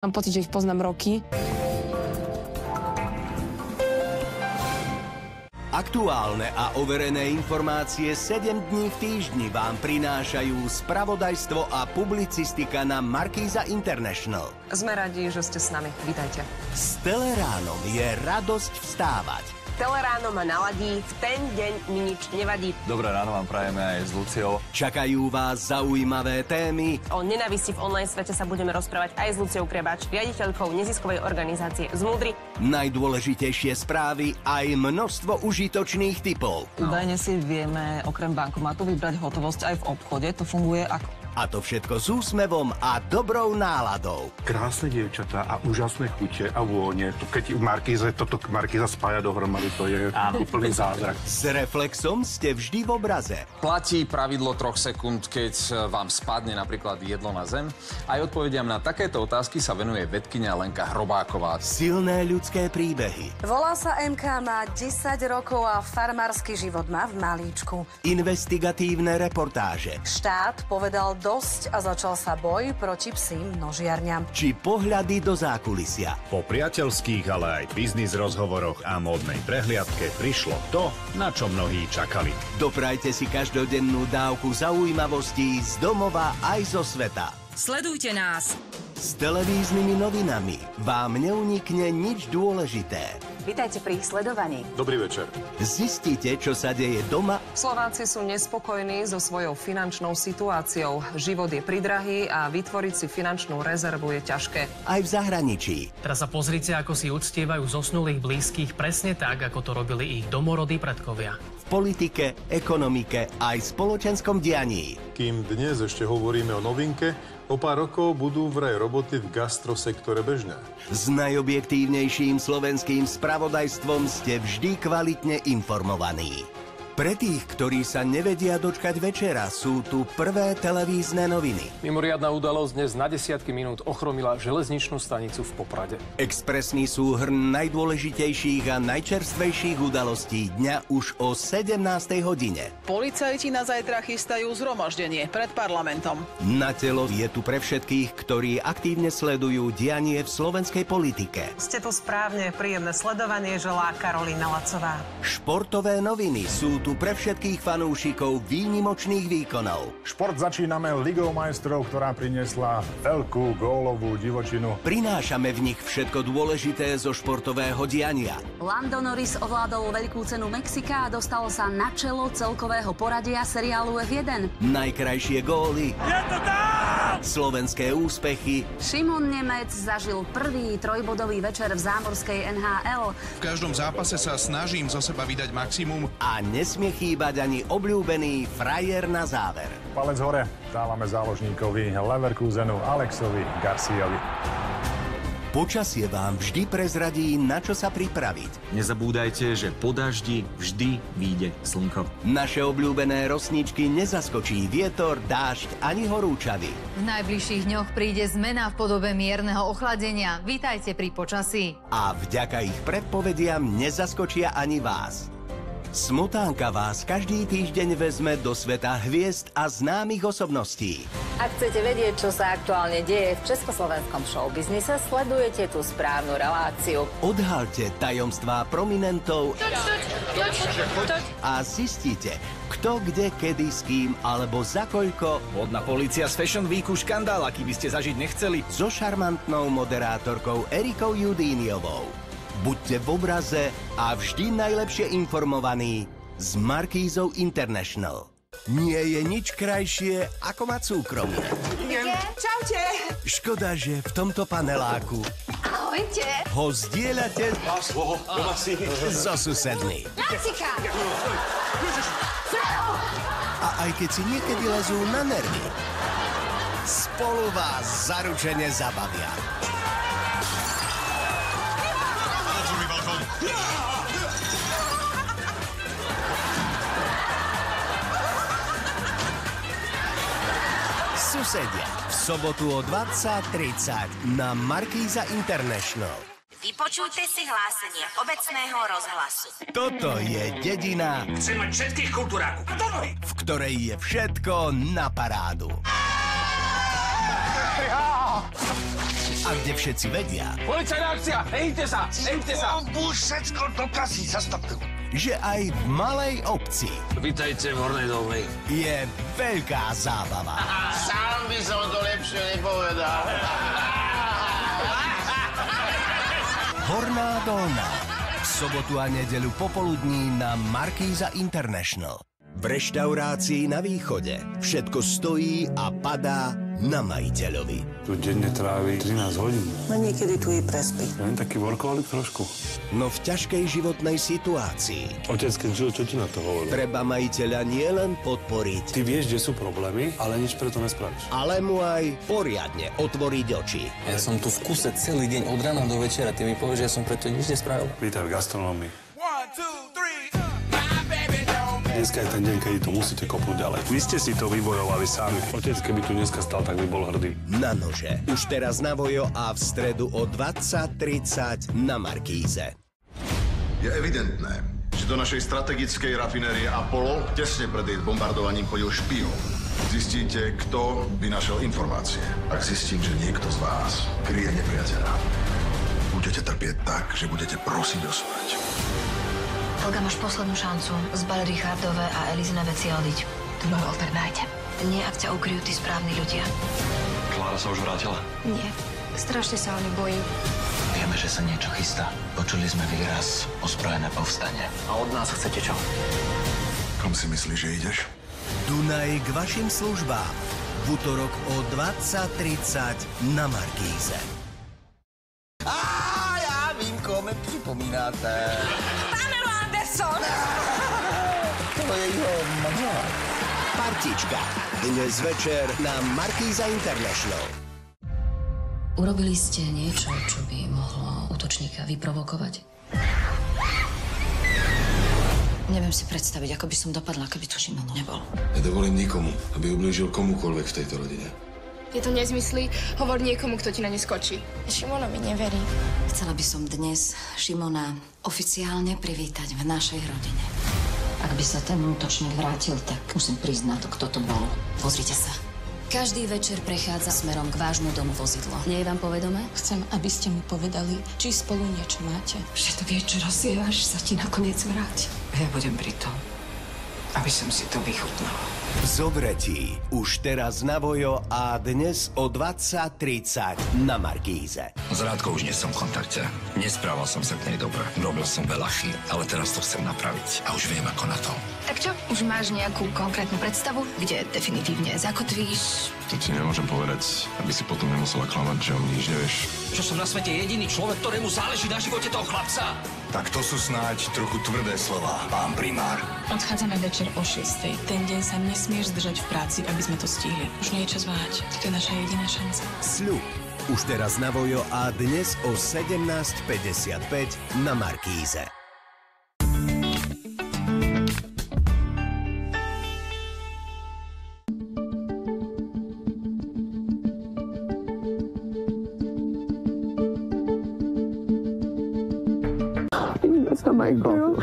Mám pocit, že ich poznám roky. Aktuálne a overené informácie 7 dní v týždni vám prinášajú spravodajstvo a publicistika na Markíza International. Sme radi, že ste s nami. Vítajte. S Teleránom je radosť vstávať. Teleráno ma naladí, v ten deň mi nič nevadí. Dobré ráno vám prajeme aj s Luciou. Čakajú vás zaujímavé témy. O nenávisti v online svete sa budeme rozprávať aj s Luciou Krebač, riaditeľkou neziskovej organizácie Zmúdry. Najdôležitejšie správy aj množstvo užitočných tipov. Údajne si vieme okrem bankomatu vybrať hotovosť aj v obchode. To funguje ako? A to všetko s úsmevom a dobrou náladou. Krásne dievčatá a úžasné chute a vône. Keď toto Markíza spája dohromady, to je úplný zázrak. S Reflexom ste vždy v obraze. Platí pravidlo 3 sekúnd, keď vám spadne napríklad jedlo na zem. Aj odpovediam na takéto otázky sa venuje vedkyňa Lenka Hrobáková. Silné ľudské príbehy. Volá sa MK, má 10 rokov a farmársky život má v malíčku. Investigatívne reportáže. Štát povedal dosť a začal sa boj proti psím nožiarňam. Či pohľady do zákulisia. Po priateľských, ale aj biznis rozhovoroch a módnej prehliadke prišlo to, na čo mnohí čakali. Doprajte si každodennú dávku zaujímavostí z domova aj zo sveta. Sledujte nás. S televíznymi novinami vám neunikne nič dôležité. Vítajte pri sledovaní. Dobrý večer. Zistite, čo sa deje doma. Slováci sú nespokojní so svojou finančnou situáciou. Život je pridrahý a vytvoriť si finančnú rezervu je ťažké. Aj v zahraničí. Teraz sa pozrite, ako si uctievajú zosnulých blízkych presne tak, ako to robili ich domorodí predkovia. V politike, ekonomike aj spoločenskom dianí. Kým dnes ešte hovoríme o novinke, o pár rokov budú vraj roboty v gastrosektore bežné. S najobjektívnejším slovenským spravodajstvom ste vždy kvalitne informovaní. Pre tých, ktorí sa nevedia dočkať večera, sú tu prvé televízne noviny. Mimoriadna udalosť dnes na desiatky minút ochromila železničnú stanicu v Poprade. Expresný súhrn najdôležitejších a najčerstvejších udalostí dňa už o 17. hodine. Policajti na zajtra chystajú zhromaždenie pred parlamentom. Na telo je tu pre všetkých, ktorí aktívne sledujú dianie v slovenskej politike. Ste tu správne, príjemné sledovanie želá Karolína Lacová. Športové noviny sú tu pre všetkých fanúšikov výnimočných výkonov. Šport začíname Ligou majstrov, ktorá priniesla veľkú gólovú divočinu. Prinášame v nich všetko dôležité zo športového diania. Lando Norris ovládol veľkú cenu Mexika a dostal sa na čelo celkového poradia seriálu F1. Najkrajšie góly. Je to tam! Slovenské úspechy. Šimon Nemec zažil prvý trojbodový večer v zámorskej NHL. V každom zápase sa snažím zo seba vydať maximum. A nesmie chýbať ani obľúbený frajer na záver. Palec hore dávame záložníkovi Leverkusenu Alexovi Garciovi. Počasie vám vždy prezradí, na čo sa pripraviť. Nezabúdajte, že po daždi vždy vyjde slnko. Naše obľúbené rosničky nezaskočí vietor, dážď ani horúčavy. V najbližších dňoch príde zmena v podobe mierneho ochladenia. Vítajte pri počasí. A vďaka ich predpovediam nezaskočia ani vás. Smotánka vás každý týždeň vezme do sveta hviezd a známych osobností. Ak chcete vedieť, čo sa aktuálne deje v československom showbiznise, sledujete tú správnu reláciu. Odhalte tajomstvá prominentov a zistite, kto, kde, kedy, s kým alebo za koľko. Vodná polícia z Fashion Weeku škandál, aký by ste zažiť nechceli. So šarmantnou moderátorkou Erikou Judíniovou. Buďte v obraze a vždy najlepšie informovaní s Markízou International. Nie je nič krajšie, ako mať súkromie. Čaute. Škoda, že v tomto paneláku Ahojte. ho zdieľate so susedmi. Lacika. A aj keď si niekedy lezú na nervy, spolu vás zaručene zabavia. Susedia v sobotu o 20:30 na Markíza International. Vypočujte si hlásenie obecného rozhlasu. Toto je dedina, chcem mať všetkých kultúrákov, v ktorej je všetko na parádu. A A kde všetci vedia... Policajná akcia! Hejte sa! Hejte sa! Všetko do kasy, zastavte ho. Že aj v malej obci... Vítajte v Hornej Dolnej. ...je veľká zábava. Sám by som to lepšie nepovedal. Horná Dolná. V sobotu a nedeľu popoludní na Markíza International. V reštaurácii na východe všetko stojí a padá na majiteľovi. Tu denne trávi 13 hodín. No niekedy tu i prespí. Len taký workoholik trošku. No v ťažkej životnej situácii. Otec, keď žil, čo ti na to hovorí? Treba majiteľa nielen podporiť. Ty vieš, kde sú problémy, ale nič preto nespravíš. Ale mu aj poriadne otvoriť oči. Ja som tu v kuse celý deň od rána do večera. Ty mi povieš, že ja som preto nič nespravil. Vítaj v gastronómii. Dneska je ten deň, keď to musíte kopnúť ďalej. Vy ste si to vybojovali sami. Otec, keby tu dneska stal, tak by bol hrdý. Na nože. Už teraz na Vojo a v stredu o 20:30 na Markíze. Je evidentné, že do našej strategickej rafinérie Apollo tesne pred jej bombardovaním chodil špión. Zistíte, kto vynašal informácie. Ak zistím, že niekto z vás kryje nepriateľa, budete trpieť tak, že budete prosiť o smrť. Helga, máš poslednú šancu zbaliť Richardové a Elizine veci a odiť. To môj Walter, dajte. Nie, ak ťa ukryjú tí správni ľudia. Klára sa už vrátila? Nie. Strašne sa o ňu bojím. Vieme, že sa niečo chystá. Počuli sme výraz ozbrojené povstanie. A od nás chcete čo? Kom si myslíš, že ideš? Dunaj k vašim službám. V utorok o 20:30 na Markíze. Ja vím, komu připomínáte. Pamela Anderson! To je jeho manžela. Partička. Dnes večer na Markíza International. Urobili ste niečo, čo by mohlo útočníka vyprovokovať? Neviem si predstaviť, ako by som dopadla, keby tu Šimon nebol. Nedovolím nikomu, aby ublížil komukoľvek v tejto rodine. Je to nezmysly, hovor niekomu, kto ti na ne skočí. Šimona mi neverí. Chcela by som dnes Šimona oficiálne privítať v našej rodine. Ak by sa ten útočník vrátil, tak musím priznať to, kto to bol. Pozrite sa. Každý večer prechádza smerom k vášmu domu vozidlo. Nie je vám povedomé? Chcem, aby ste mi povedali, či spolu niečo máte. Že to vie, čo rozsievaš, sa ti nakoniec vráti. Ja budem pri tom, aby som si to vychutnala. Zovretí. Už teraz na Vojo a dnes o 20:30 na Markíze. S Rádkou už nie som v kontakte. Nesprával som sa k nej dobre. Robil som veľa chýb, ale teraz to chcem napraviť. A už viem, ako na to. Tak čo, už máš nejakú konkrétnu predstavu, kde definitívne zakotvíš? To ti nemôžem povedať, aby si potom nemusela klamať, že o mne nič nevieš. Že som na svete jediný človek, ktorému záleží na živote toho chlapca. Tak to sú snáď trochu tvrdé slova, pán primár. Odchádzame večer o 6:00. Ten deň sa nesmieš zdržať v práci, aby sme to stihli. Už nie je čas váhať. To je naša jediná šanca. Sľub. Už teraz na Vojo a dnes o 17:55 na Markíze. Michael.